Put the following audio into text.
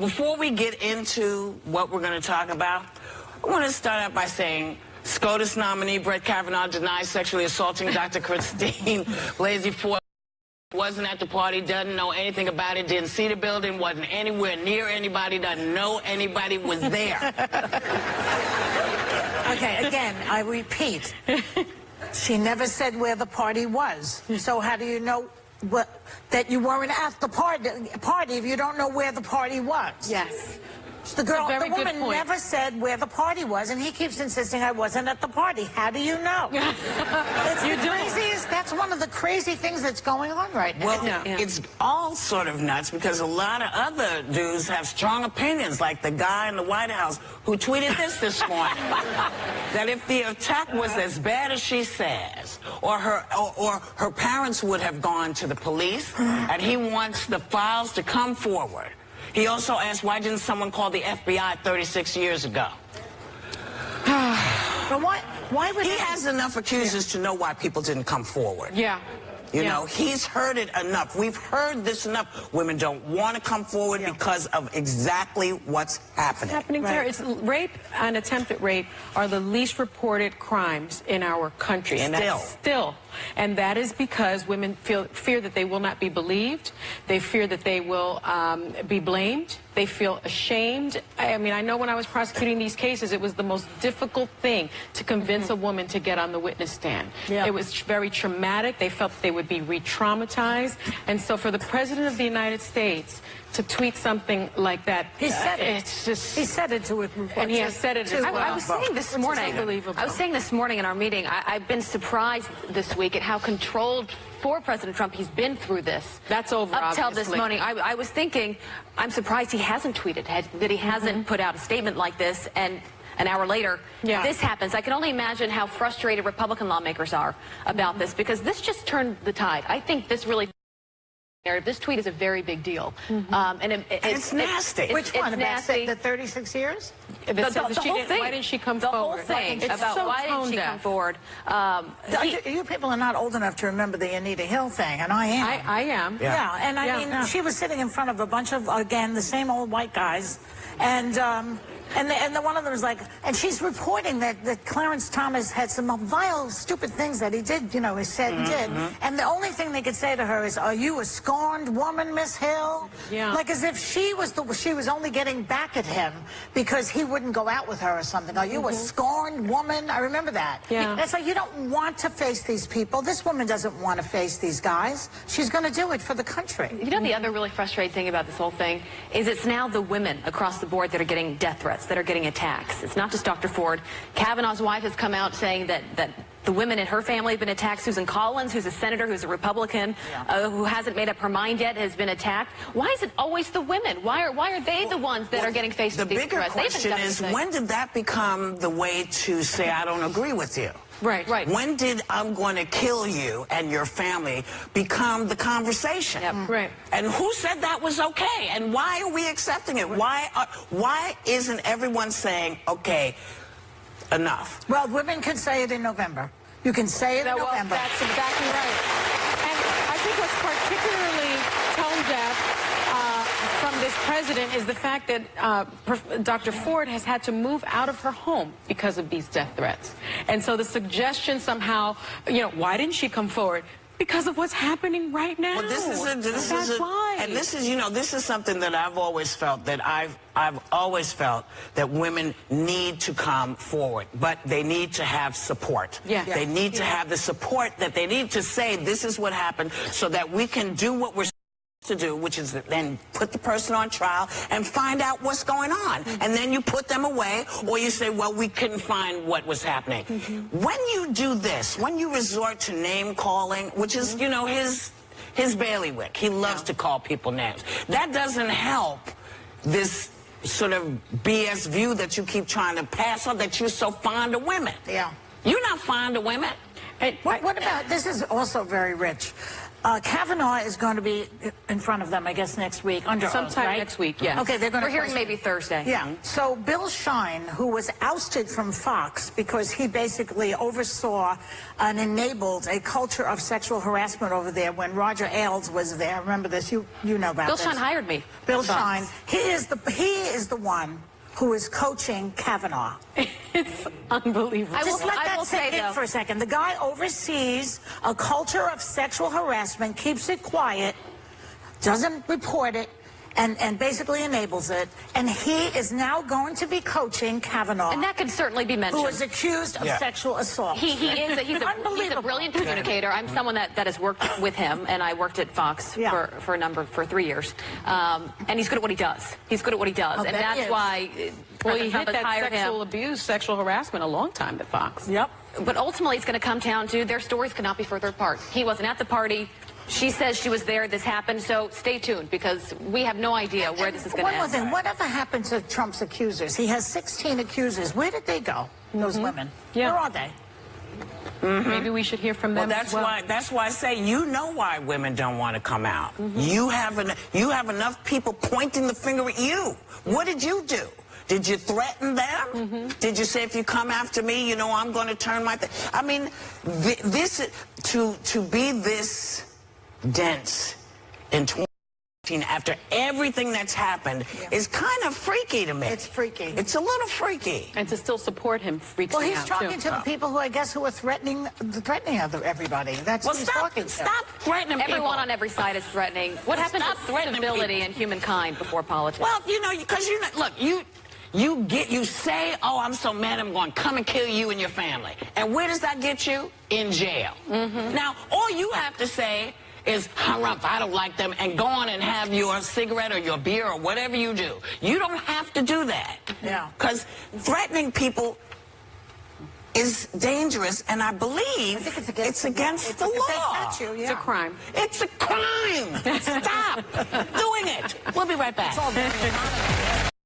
before we get into what we're going to talk about, I want to start out by saying SCOTUS nominee Brett Kavanaugh denies sexually assaulting Dr. Christine Blasey Ford. Wasn't at the party, doesn't know anything about it, didn't see the building, wasn't anywhere near anybody, doesn't know anybody was there. Okay, again, I repeat, she never said where the party was. So how do you know that you weren't at the party if you don't know where the party was? Yes. The woman never said where the party was, and he keeps insisting I wasn't at the party. How do you know? It's craziest. That's one of the crazy things that's going on right now. Well, it's all sort of nuts because a lot of other dudes have strong opinions, like the guy in the White House who tweeted this morning, that if the attack was as bad as she says, or her parents would have gone to the police, and he wants the files to come forward. He also asked, why didn't someone call the FBI 36 years ago? But why would he has enough accusers to know why people didn't come forward. Yeah. You know, he's heard it enough. We've heard this enough. Women don't want to come forward because of exactly what's happening. There. It's rape and attempted rape are the least reported crimes in our country. And still. And that is because women fear that they will not be believed. They fear that they will be blamed. They feel ashamed. I mean, I know when I was prosecuting these cases, it was the most difficult thing to convince a woman to get on the witness stand. It was very traumatic. They felt that they would be re-traumatized. And so for the President of the United States to tweet something like that, he said it. It's just... He said it to it. And he has said it as well. I was saying this morning, unbelievable. I was saying this morning in our meeting, I've been surprised this week at how controlled for President Trump he's been through this. That's over, up till this obviously. morning. I was thinking, I'm surprised he hasn't tweeted, that he hasn't put out a statement like this, and an hour later, this happens. I can only imagine how frustrated Republican lawmakers are about this, because this just turned the tide. I think this really... This tweet is a very big deal. And it's nasty. Which one? It's nasty. The 36 years? The whole thing. Why didn't she come forward? The whole thing about so why didn't she come forward. You people are not old enough to remember the Anita Hill thing, and I am. I am. Yeah, and I mean, she was sitting in front of a bunch of, again, the same old white guys, and one of them was like, and she's reporting that Clarence Thomas had some vile, stupid things that he did, you know, he said and did. And the only thing they could say to her is, are you a scorned woman, Miss Hill? Yeah. Like as if she was only getting back at him because he wouldn't go out with her or something. Are you a scorned woman? I remember that. Yeah. And it's like, you don't want to face these people. This woman doesn't want to face these guys. She's going to do it for the country. You know, the other really frustrating thing about this whole thing is it's now the women across the board that are getting death threats, that are getting attacks. It's not just Dr. Ford. Kavanaugh's wife has come out saying that the women in her family have been attacked. Susan Collins, who's a senator, who's a Republican, who hasn't made up her mind yet, has been attacked. Why is it always the women? Why are they the ones that are getting faced with these threats? The bigger question is, when did that become the way to say, I don't agree with you? Right. When did I'm going to kill you and your family become the conversation? Right. And who said that was okay? And why are we accepting it? Why isn't everyone saying, okay, enough? Well, women can say it in November. You can say it in November. That's exactly right. And I think what's particularly tone-deaf from this president is the fact that Dr. Ford has had to move out of her home because of these death threats. And so the suggestion somehow, you know, why didn't she come forward? Because of what's happening right now. Well, this is something that I've always felt, that I've always felt that women need to come forward, but they need to have support. They need to have the support that they need to say, this is what happened, so that we can do what we're to do, which is then put the person on trial and find out what's going on. And then you put them away, or you say, well, we couldn't find what was happening. When you do this, when you resort to name calling, which is, you know, his bailiwick, he loves to call people names, that doesn't help this sort of BS view that you keep trying to pass on, that you're so fond of women. You're not fond of women. What about, this is also very rich. Kavanaugh is going to be in front of them, I guess, next week. Sometime right? next week, yes. Okay, they're going to. We're hearing maybe Thursday. Yeah. So Bill Shine, who was ousted from Fox because he basically oversaw and enabled a culture of sexual harassment over there when Roger Ailes was there. Remember this? You know about this. Bill Shine hired me. Bill Shine. He is the one who is coaching Kavanaugh. It's unbelievable. Just let that say, sink in for a second. The guy oversees a culture of sexual harassment, keeps it quiet, doesn't report it, and basically enables it. And he is now going to be coaching Kavanaugh. And that could certainly be mentioned. Who is accused of sexual assault. He's a brilliant communicator. I'm someone that has worked with him, and I worked at Fox for 3 years. And he's good at what he does. He's good at what he does. And that's why well, he Trump hit has that hired sexual him. abuse, sexual harassment a long time at Fox. Yep. But ultimately, it's going to come down to their stories could not be further apart. He wasn't at the party. She says she was there, this happened, so stay tuned, because we have no idea where this is going to end. One more thing, whatever happened to Trump's accusers? He has 16 accusers. Where did they go, those women? Yeah. Where are they? Maybe we should hear from them that's as well. That's why I say, you know why women don't want to come out. You have enough people pointing the finger at you. What did you do? Did you threaten them? Did you say, if you come after me, you know, I'm going to turn my thing? I mean, to be this dense in 2018 after everything that's happened is kind of freaky to me. It's freaky. It's a little freaky. And to still support him freaks Well, me he's out, talking too. to the people who I guess who are threatening everybody. That's what he's talking to. Stop threatening people. Everyone on every side is threatening. What happened to civility and humankind before politics? Well, you know, because look, you say, oh, I'm so mad, I'm going to come and kill you and your family. And where does that get you? In jail. Now, all you have to say is, harumph, I don't like them, and go on and have your cigarette or your beer or whatever you do. You don't have to do that. Yeah. Because threatening people is dangerous, and I believe it's against the law. If they catch you, It's a crime. It's a crime. Stop doing it. We'll be right back. It's all very